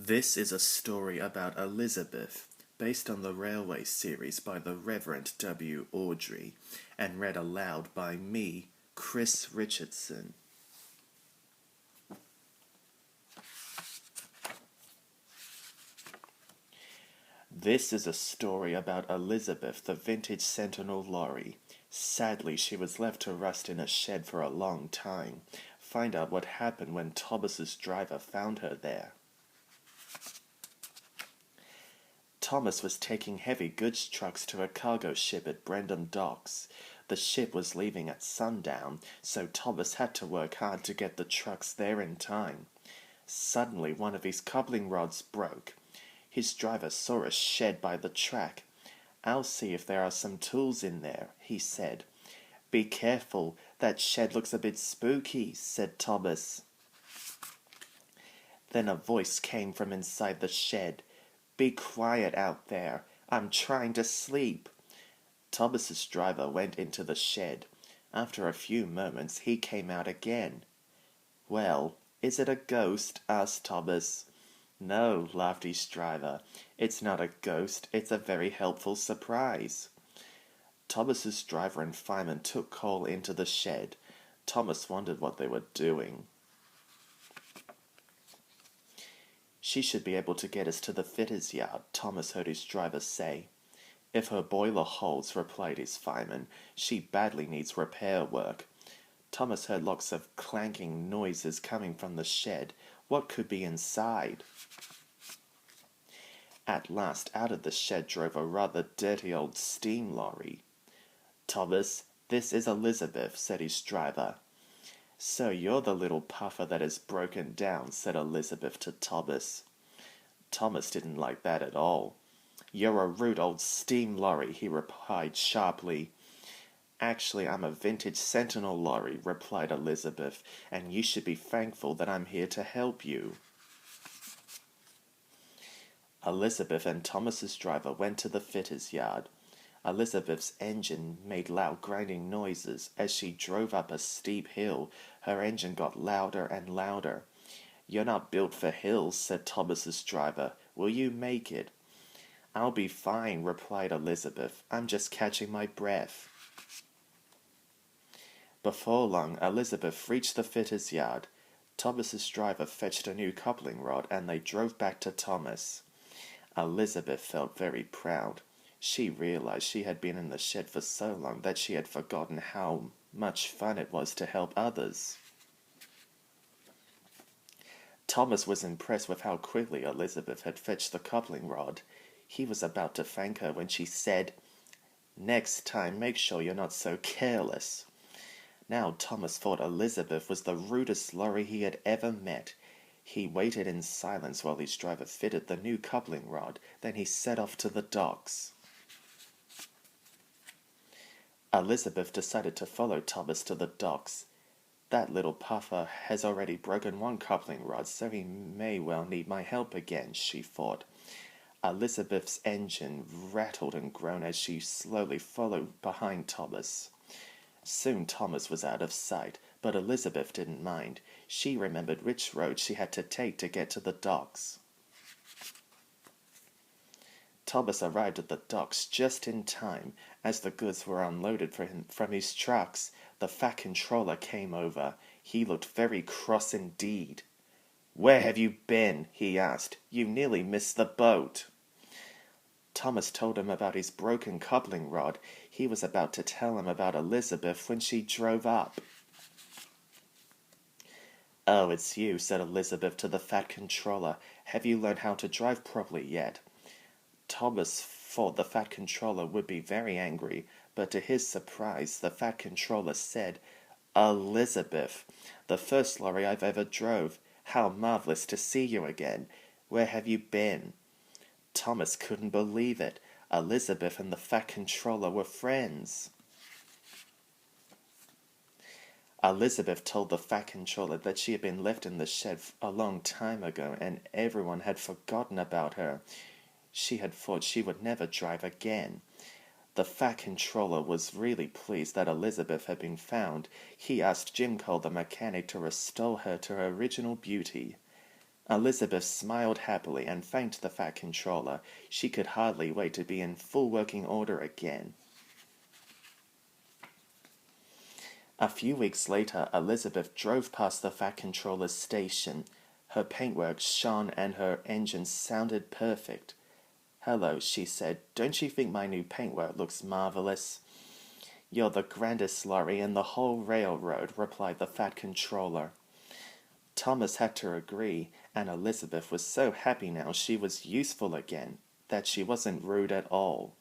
This is a story about Elizabeth, based on the Railway series by the Reverend W. Awdry, and read aloud by me, Chris Richardson. This is a story about Elizabeth, the vintage Sentinel lorry. Sadly, she was left to rust in a shed for a long time. Find out what happened when Thomas's driver found her there. Thomas was taking heavy goods trucks to a cargo ship at Brendam Docks. The ship was leaving at sundown, so Thomas had to work hard to get the trucks there in time. Suddenly, one of his coupling rods broke. His driver saw a shed by the track. "I'll see if there are some tools in there," he said. "Be careful, that shed looks a bit spooky," said Thomas. Then a voice came from inside the shed. "Be quiet out there. I'm trying to sleep." Thomas's driver went into the shed. After a few moments, he came out again. "Well, is it a ghost?" asked Thomas. "No," laughed his driver. "It's not a ghost. It's a very helpful surprise." Thomas's driver and fireman took coal into the shed. Thomas wondered what they were doing. "She should be able to get us to the fitter's yard," Thomas heard his driver say. "If her boiler holds," replied his fireman, "she badly needs repair work." Thomas heard lots of clanking noises coming from the shed. What could be inside? At last, out of the shed drove a rather dirty old steam lorry. "Thomas, this is Elizabeth," said his driver. "So you're the little puffer that has broken down," said Elizabeth to Thomas. Thomas didn't like that at all. "You're a rude old steam lorry," he replied sharply. "Actually, I'm a vintage Sentinel lorry," replied Elizabeth, "and you should be thankful that I'm here to help you." Elizabeth and Thomas's driver went to the fitter's yard. Elizabeth's engine made loud grinding noises. As she drove up a steep hill, her engine got louder and louder. "You're not built for hills," said Thomas's driver. "Will you make it?" "I'll be fine," replied Elizabeth. "I'm just catching my breath." Before long, Elizabeth reached the fitter's yard. Thomas's driver fetched a new coupling rod, and they drove back to Thomas. Elizabeth felt very proud. She realized she had been in the shed for so long that she had forgotten how much fun it was to help others. Thomas was impressed with how quickly Elizabeth had fetched the coupling rod. He was about to thank her when she said, "Next time, make sure you're not so careless." Now Thomas thought Elizabeth was the rudest lorry he had ever met. He waited in silence while his driver fitted the new coupling rod. Then he set off to the docks. Elizabeth decided to follow Thomas to the docks. "That little puffer has already broken one coupling rod, so he may well need my help again," she thought. Elizabeth's engine rattled and groaned as she slowly followed behind Thomas. Soon Thomas was out of sight, but Elizabeth didn't mind. She remembered which road she had to take to get to the docks. Thomas arrived at the docks just in time. As the goods were unloaded from his trucks, the Fat Controller came over. He looked very cross indeed. "Where have you been?" he asked. "You nearly missed the boat." Thomas told him about his broken coupling rod. He was about to tell him about Elizabeth when she drove up. "Oh, it's you," said Elizabeth to the Fat Controller. "Have you learned how to drive properly yet?" Thomas thought the Fat Controller would be very angry, but to his surprise, the Fat Controller said, "Elizabeth, the first lorry I've ever drove. How marvelous to see you again. Where have you been?" Thomas couldn't believe it. Elizabeth and the Fat Controller were friends. Elizabeth told the Fat Controller that she had been left in the shed a long time ago and everyone had forgotten about her. She had thought she would never drive again. The Fat Controller was really pleased that Elizabeth had been found. He asked Jim Cole the mechanic to restore her to her original beauty. Elizabeth smiled happily and thanked the Fat Controller. She could hardly wait to be in full working order again. A few weeks later, Elizabeth drove past the Fat Controller's station. Her paintwork shone and her engine sounded perfect. "Hello," she said. "Don't you think my new paintwork looks marvelous?" "You're the grandest lorry in the whole railroad," replied the Fat Controller. Thomas had to agree, and Elizabeth was so happy now she was useful again, that she wasn't rude at all.